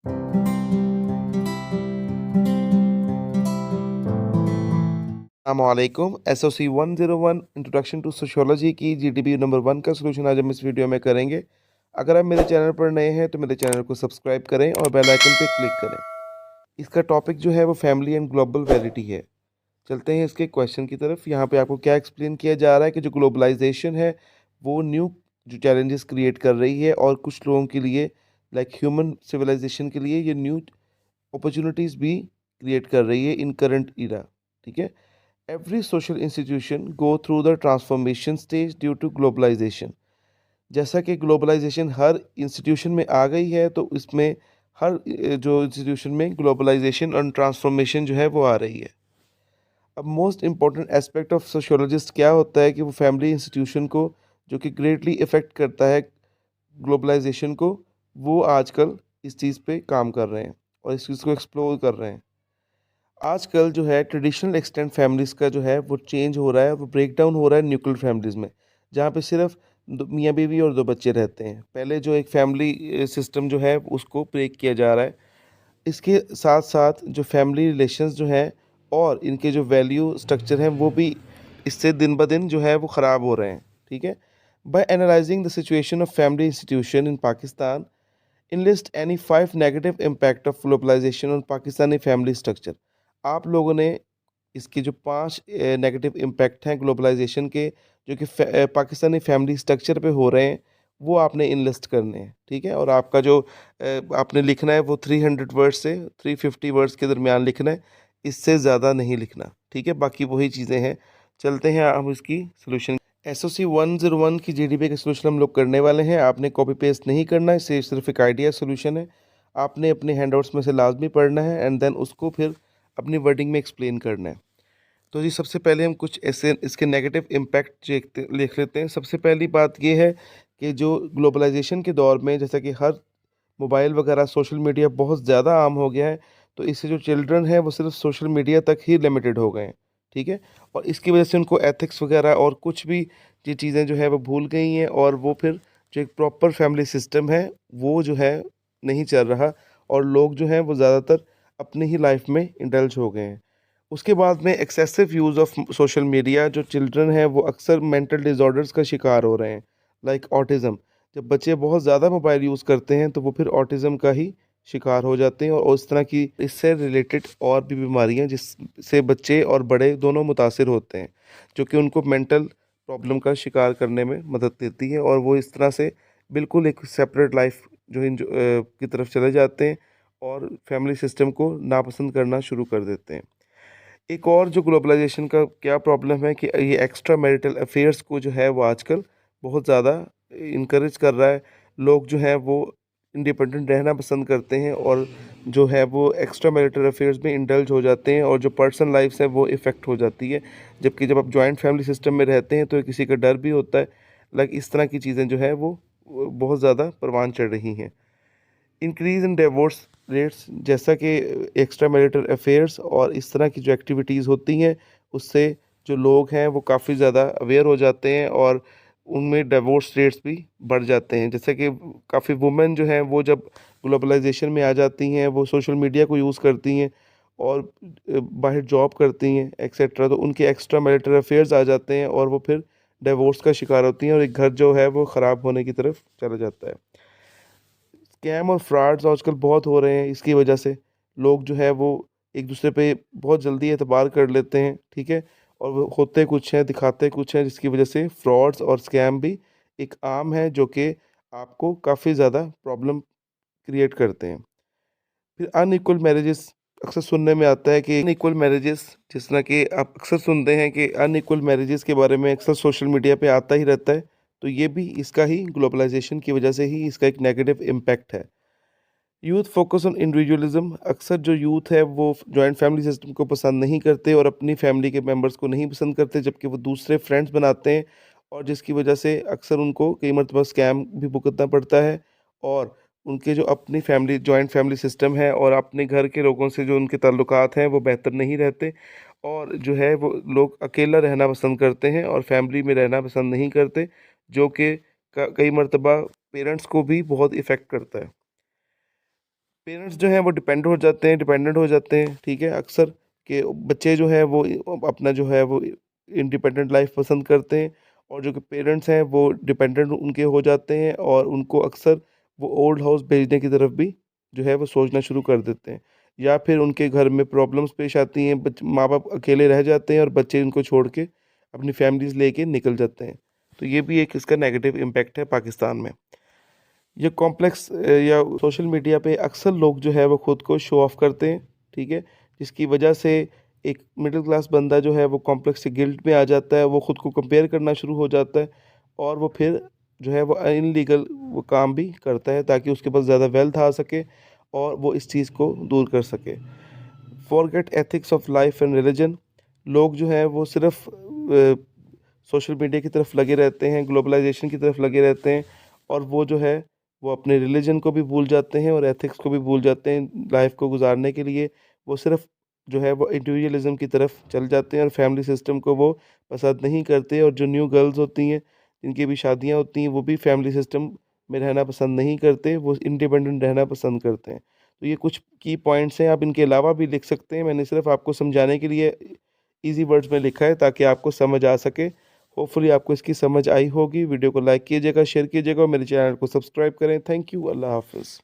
अस्सलामुअलैकुम। SOC 101 introduction to sociology की GDP number 1 का सॉल्यूशन आज हम इस वीडियो में करेंगे। अगर आप मेरे चैनल पर नए हैं तो मेरे चैनल को सब्सक्राइब करें और बेल आइकन पे क्लिक करें। इसका टॉपिक जो है वो फैमिली एंड ग्लोबल वैलिटी है। चलते हैं इसके क्वेश्चन की तरफ। यहाँ पे आपको क्या एक्सप्लेन किया जा रहा है कि जो ग्लोबलाइजेशन है वो न्यू जो चैलेंजेस क्रिएट कर रही है और कुछ लोगों के लिए लाइक ह्यूमन सिविलाइजेशन के लिए ये न्यू अपॉर्चुनिटीज़ भी क्रिएट कर रही है इन करंट इरा। ठीक है। Every social institution go through the transformation stage due to globalization। जैसा कि ग्लोबलाइजेशन हर इंस्टीट्यूशन में आ गई है तो इसमें हर जो इंस्टीट्यूशन में ग्लोबलाइजेशन और ट्रांसफॉर्मेशन जो है वो आ रही है। अब most important aspect of sociologist क्या होता है कि वो फैमिली इंस्टीट्यूशन को जो कि ग्रेटली इफ़ेक्ट करता है ग्लोबलाइजेशन को, वो आजकल इस चीज़ पे काम कर रहे हैं और इस चीज़ को एक्सप्लोर कर रहे हैं। आजकल जो है ट्रेडिशनल एक्सटेंड फैमिलीज़ का जो है वो चेंज हो रहा है, वो ब्रेक डाउन हो रहा है न्यूक्लियर फैमिलीज़ में, जहाँ पे सिर्फ मियाँ बीवी और 2 बच्चे रहते हैं। पहले जो एक फैमिली सिस्टम जो है उसको ब्रेक किया जा रहा है। इसके साथ साथ जो फैमिली रिलेशंस जो हैं और इनके जो वैल्यू स्ट्रक्चर हैं वो भी इससे दिन ब दिन जो है वो ख़राब हो रहे हैं। ठीक है। By analysing the situation of family institution in Pakistan, enlist any 5 negative impact of globalisation on Pakistani family structure. आप लोगों ने इसके जो 5 नेगेटिव इम्पैक्ट हैं ग्लोबलाइजेशन के जो कि पाकिस्तानी फैमिली स्ट्रक्चर पे हो रहे हैं, वो आपने इनलिस्ट करने हैं। ठीक है। और आपका जो आपने लिखना है वो 300 वर्ड से 350 वर्ड्स के दरमियान लिखना है, इससे ज़्यादा नहीं लिखना। ठीक है। बाकी वही चीज़ें हैं। चलते हैं हम इसकी सोल्यूशन। एसओसी 101 की जीडीपी का सोल्यूशन हम लोग करने वाले हैं। आपने कॉपी पेस्ट नहीं करना है, सिर्फ एक आइडिया सोल्यूशन है। आपने अपने हैंडआउट्स में से लाजमी पढ़ना है एंड देन उसको फिर अपनी वर्डिंग में एक्सप्लेन करना है। तो जी सबसे पहले हम कुछ ऐसे इसके नेगेटिव इम्पैक्ट लिख लेते हैं। सबसे पहली बात ये है कि जो ग्लोबलाइजेशन के दौर में जैसा कि हर मोबाइल वगैरह सोशल मीडिया बहुत ज़्यादा आम हो गया है, तो इससे जो चिल्ड्रन हैं वो सिर्फ सोशल मीडिया तक ही लिमिटेड हो गए हैं। ठीक है। और इसकी वजह से उनको एथिक्स वगैरह और कुछ भी ये चीज़ें जो है वो भूल गई हैं और वो फिर जो एक प्रॉपर फैमिली सिस्टम है वो जो है नहीं चल रहा और लोग जो हैं वो ज़्यादातर अपनी ही लाइफ में इंडल्ज हो गए हैं। उसके बाद में excessive use of social media, जो चिल्ड्रन हैं वो अक्सर मेंटल डिसऑर्डर्स का शिकार हो रहे हैं, लाइक ऑटिज़म। जब बच्चे बहुत ज़्यादा मोबाइल यूज़ करते हैं तो वो फिर ऑटिज़म का ही शिकार हो जाते हैं और उस तरह की इससे रिलेटेड और भी बीमारियां जिससे बच्चे और बड़े दोनों मुतासिर होते हैं, जो कि उनको मेंटल प्रॉब्लम का शिकार करने में मदद देती है और वो इस तरह से बिल्कुल एक सेपरेट लाइफ जो की तरफ चले जाते हैं और फैमिली सिस्टम को नापसंद करना शुरू कर देते हैं। एक और जो ग्लोबलाइजेशन का क्या प्रॉब्लम है कि ये एक्स्ट्रा मैरिटल अफेयर्स को जो है वो आजकल बहुत ज़्यादा इनकरेज कर रहा है। लोग जो हैं वो इंडिपेंडेंट रहना पसंद करते हैं और जो है वो एक्स्ट्रा मैरिटल अफेयर्स में इंडल्ज हो जाते हैं और जो पर्सनल लाइफ है वो इफ़ेक्ट हो जाती है। जबकि जब आप जॉइंट फैमिली सिस्टम में रहते हैं तो किसी का डर भी होता है। लाइक इस तरह की चीज़ें जो है वो बहुत ज़्यादा परवान चढ़ रही हैं। इंक्रीज़ इन डिवोर्स रेट्स, जैसा कि एक्स्ट्रा मैरिटल अफेयर्स और इस तरह की जो एक्टिविटीज़ होती हैं उससे जो लोग हैं वो काफ़ी ज़्यादा अवेयर हो जाते हैं और उनमें डिवोर्स रेट्स भी बढ़ जाते हैं। जैसे कि काफ़ी वुमेन जो हैं वो जब ग्लोबलाइजेशन में आ जाती हैं वो सोशल मीडिया को यूज़ करती हैं और बाहर जॉब करती हैं एक्सेट्रा, तो उनके एक्स्ट्रा मैरिटल अफेयर्स आ जाते हैं और वो फिर डिवोर्स का शिकार होती हैं और एक घर जो है वो ख़राब होने की तरफ चला जाता है। स्कैम और फ्रॉड्स आजकल बहुत हो रहे हैं। इसकी वजह से लोग जो है वो एक दूसरे पे बहुत जल्दी एतबार कर लेते हैं। ठीक है। और वो होते कुछ हैं दिखाते कुछ हैं, जिसकी वजह से फ्रॉड्स और स्कैम भी एक आम है जो कि आपको काफ़ी ज़्यादा प्रॉब्लम क्रिएट करते हैं। फिर अनइक्वल मैरिजेस, अक्सर सुनने में आता है कि अनइक्वल मैरिजेस, जिस तरह कि आप अक्सर सुनते हैं कि अनइक्वल मैरिजेस के बारे में अक्सर सोशल मीडिया पे आता ही रहता है, तो ये भी इसका ही ग्लोबलाइजेशन की वजह से ही इसका एक नेगेटिव इम्पैक्ट है। यूथ फोकस ऑन इंडिविजुअलिज्म, अक्सर जो यूथ है वो जॉइंट फैमिली सिस्टम को पसंद नहीं करते और अपनी फैमिली के मेंबर्स को नहीं पसंद करते, जबकि वो दूसरे फ्रेंड्स बनाते हैं और जिसकी वजह से अक्सर उनको कई मरतबा स्कैम भी भुगतना पड़ता है और उनके जो अपनी फैमिली जॉइंट फैमिली सिस्टम है और अपने घर के लोगों से जो उनके ताल्लुकात हैं वो बेहतर नहीं रहते और जो है वो लोग अकेला रहना पसंद करते हैं और फैमिली में रहना पसंद नहीं करते, जो कि कई मरतबा पेरेंट्स को भी बहुत इफ़ेक्ट करता है। पेरेंट्स जो हैं वो डिपेंडेंट हो जाते हैं, ठीक है, अक्सर कि बच्चे जो हैं वो अपना जो है वो इंडिपेंडेंट लाइफ पसंद करते हैं, और जो कि पेरेंट्स हैं वो डिपेंडेंट उनके हो जाते हैं, और उनको अक्सर वो ओल्ड हाउस भेजने की तरफ भी जो है वो सोचना शुरू कर देते हैं, या फिर उनके घर में प्रॉब्लम्स पेश आती हैं, माँ बाप अकेले रह जाते हैं और बच्चे उनको छोड़ के अपनी फैमिलीज लेके निकल जाते हैं। तो ये भी एक इसका नेगेटिव इम्पैक्ट है पाकिस्तान में। ये कॉम्प्लेक्स या सोशल मीडिया पे अक्सर लोग जो है वो खुद को शो ऑफ करते हैं, ठीक है, जिसकी वजह से एक मिडिल क्लास बंदा जो है वो कॉम्प्लेक्स से गिल्ट में आ जाता है, वो खुद को कंपेयर करना शुरू हो जाता है, और वो फिर जो है वो इनलीगल वो काम भी करता है ताकि उसके पास ज़्यादा वेल्थ आ सके और वो इस चीज़ को दूर कर सके। Forget ethics of life and religion. लोग जो हैं वो सिर्फ सोशल मीडिया की तरफ लगे रहते हैं, ग्लोबलाइजेशन की तरफ लगे रहते हैं, और वो जो है वो अपने रिलीजन को भी भूल जाते हैं और एथिक्स को भी भूल जाते हैं। लाइफ को गुजारने के लिए वो सिर्फ जो है वो इंडिविजुअलिज्म की तरफ चल जाते हैं और फैमिली सिस्टम को वो पसंद नहीं करते, और जो न्यू गर्ल्स होती हैं जिनकी भी शादियां होती हैं वो भी फैमिली सिस्टम में रहना पसंद नहीं करते, वो इंडिपेंडेंट रहना पसंद करते हैं। तो ये कुछ की पॉइंट्स हैं, आप इनके अलावा भी लिख सकते हैं, मैंने सिर्फ आपको समझाने के लिए इजी वर्ड्स में लिखा है ताकि आपको समझ आ सके। होपफुली आपको इसकी समझ आई होगी। वीडियो को लाइक कीजिएगा, शेयर कीजिएगा और मेरे चैनल को सब्सक्राइब करें। Thank you. अल्लाह हाफ़िज़।